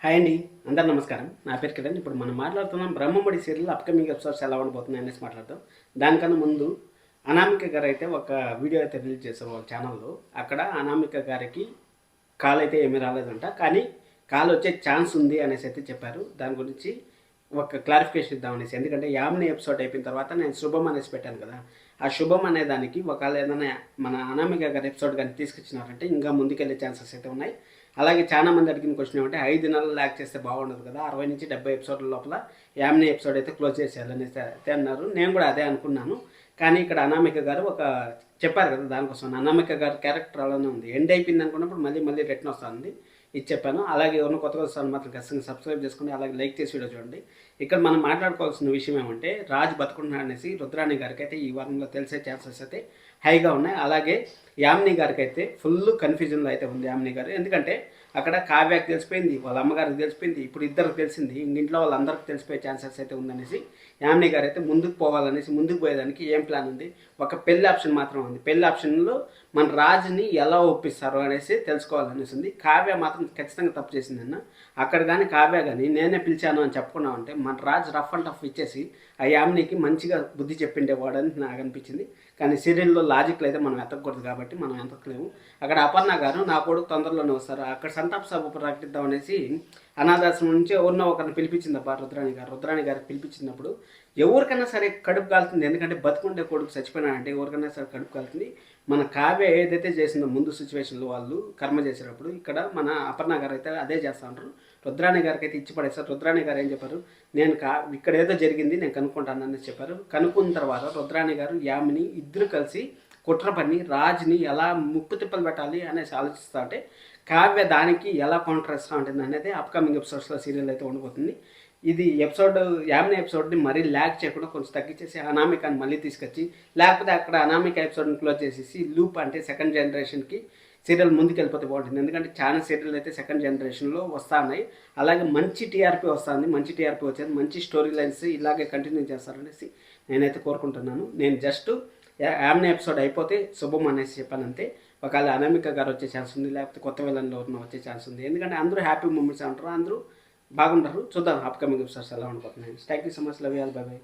Hi అండి, అందరు నమస్కారం. నా పేరు కిరణ్. ఇప్పుడు మనం మాట్లాడుతున్నాం బ్రహ్మముడి సీరియల్ అప్కమింగ్ ఎపిసోడ్స్ ఎలా ఉండబోతున్నాయి అనేసి మాట్లాడతాం. దానికన్నా ముందు అనామిక గారు అయితే ఒక వీడియో అయితే రిలీజ్ చేశారు వాళ్ళ ఛానల్లో. అక్కడ అనామిక గారికి కాల్ అయితే ఏమీ రాలేదంట, కానీ కాల్ వచ్చే ఛాన్స్ ఉంది అనేసి అయితే చెప్పారు. దాని గురించి ఒక క్లారిఫికేషన్ ఇద్దామనేసి. ఎందుకంటే యామిని ఎపిసోడ్ అయిపోయిన తర్వాత నేను శుభం అనేసి పెట్టాను కదా, ఆ శుభం అనే దానికి ఒకవేళ ఏదైనా మన అనామిక గారి ఎపిసోడ్ కానీ తీసుకొచ్చినారంటే ఇంకా ముందుకెళ్ళే ఛాన్సెస్ అయితే ఉన్నాయి. అలాగే చాలా మంది అడిగిన క్వశ్చన్ ఏమంటే 5 నెలలు ల్యాక్ చేస్తే బాగుండదు కదా, 60 నుంచి 70 ఎపిసోడ్ల లోపల యామిని ఎపిసోడ్ అయితే క్లోజ్ చేసేయాలనేసి అయితే అన్నారు. నేను కూడా అదే అనుకున్నాను. కానీ ఇక్కడ అనామిక గారు ఒక చెప్పారు కదా, దానికోసం అనామిక గారి క్యారెక్టర్ అలానే ఉంది. ఎండ్ అయిపోయింది అనుకున్నప్పుడు మళ్ళీ మళ్ళీ రిటర్న్ వస్తుంది, ఇది చెప్పాను. అలాగే ఎవరిని కొత్తగా వస్తాను మాత్రం ఖచ్చితంగా సబ్స్క్రైబ్ చేసుకోండి, అలాగే లైక్ చేసి వీడియో చూడండి. ఇక్కడ మనం మాట్లాడుకోవాల్సిన విషయం ఏమంటే, రాజ్ బతుకుంటున్నాడు అనేసి రుద్రాణి గారికి అయితే ఈ వారంలో తెలిసే ఛాన్సెస్ అయితే హైగా ఉన్నాయి. అలాగే యామిని గారికి అయితే ఫుల్ కన్ఫ్యూజన్లో అయితే ఉంది యామిని గారు. ఎందుకంటే అక్కడ కావ్యకి తెలిసిపోయింది, వాళ్ళ అమ్మగారికి తెలిసిపోయింది, ఇప్పుడు ఇద్దరికి తెలిసింది, ఇంట్లో వాళ్ళందరికీ తెలిసిపోయే ఛాన్సెస్ అయితే ఉందనేసి యామిని గారు అయితే ముందుకు పోవాలనేసి ముందుకు పోయేదానికి ఏం ప్లాన్ ఉంది, ఒక పెళ్లి ఆప్షన్ మాత్రం ఉంది. పెళ్లి ఆప్షన్లో మన రాజుని ఎలా ఒప్పిస్తారు అనేసి తెలుసుకోవాలనేసి ఉంది. కావ్య మాత్రం ఖచ్చితంగా తప్పు చేసిందన్న. అక్కడ కానీ కావ్య కానీ నేనే పిలిచాను అని చెప్పుకున్నామంటే మన రాజు రఫ్ అండ్ టఫ్ ఇచ్చేసి ఆ యామినికి మంచిగా బుద్ధి చెప్పిండేవాడని నాకు అనిపించింది. కానీ సీరియల్లో లాజిక్లు అయితే మనం ఎత్తకూడదు కాబట్టి మనం ఎంతకలేము. అక్కడ అపర్ణ గారు నా కొడుకు తొందరలోనే వస్తారు, అక్కడ సంతాప సభ ప్రకటిద్దాం అనేసి అనాథాశ్రమం నుంచి ఎవరినో ఒకరిని పిలిపించిందబ్బా రుద్రాణి గారికి పిలిపించినప్పుడు ఎవరికైనా సరే కడుపు కాలుతుంది. ఎందుకంటే బతుకుంటే కొడుకు చచ్చిపోయినాడంటే ఎవరికైనా సరే కడుపు కాలుతుంది. మన కావ్య ఏదైతే చేసిందో ముందు సిచ్యువేషన్లో వాళ్ళు కర్మ చేసేటప్పుడు, ఇక్కడ మన అపర్ణ గారు అయితే అదే చేస్తూ ఉంటారు. రుద్రాణి గారికి అయితే ఇచ్చి పడేస్తారు. రుద్రాణి గారు ఏం చెప్పారు, నేను ఇక్కడ ఏదో జరిగింది నేను కనుక్కుంటానని చెప్పారు. కనుక్కున్న తర్వాత రుద్రాణి గారు యామిని ఇద్దరు కలిసి కుట్ర పని రాజుని ఎలా ముప్పు తిప్పలు పెట్టాలి అనేసి ఆలోచిస్తూ ఉంటే కావ్య దానికి ఎలా కౌంటర్ ఇస్తూ ఉంటుంది అనేది అప్కమింగ్ ఎపిసోడ్స్లో సీరియల్ అయితే ఉండబోతుంది. ఇది ఎపిసోడ్ యామిని ఎపిసోడ్ని మరీ ల్యాక్ చేయకుండా కొంచెం తగ్గించేసి అనామికాని మళ్ళీ తీసుకొచ్చి, లేకపోతే అక్కడ అనామిక ఎపిసోడ్ని క్లోజ్ చేసేసి లూప్ అంటే సెకండ్ జనరేషన్కి సీరియల్ ముందుకు వెళ్ళిపోతే బాగుంటుంది. ఎందుకంటే చాలా సీరియల్ అయితే సెకండ్ జనరేషన్లో వస్తూ ఉన్నాయి. అలాగే మంచి టీఆర్పీ వస్తుంది, మంచి టీఆర్పీ వచ్చేది, మంచి స్టోరీ లైన్స్ ఇలాగే కంటిన్యూ చేస్తారనేసి నేనైతే కోరుకుంటున్నాను. నేను జస్ట్ యామిని ఎపిసోడ్ అయిపోతే శుభం అనేసి చెప్పాను అంతే. ఒకవేళ అనామిక గారు వచ్చే ఛాన్స్ ఉంది, లేకపోతే కొత్త విలన్లో ఉన్న వచ్చే ఛాన్స్ ఉంది. ఎందుకంటే అందరూ హ్యాపీ మూమెంట్స్ అంటారు, అందరూ బాగుంటారు. చూద్దాం అప్కమింగ్ ఎపిసోడ్స్ ఎలా ఉండిపోతున్నాయి. Thank you so much, love you all, bye by.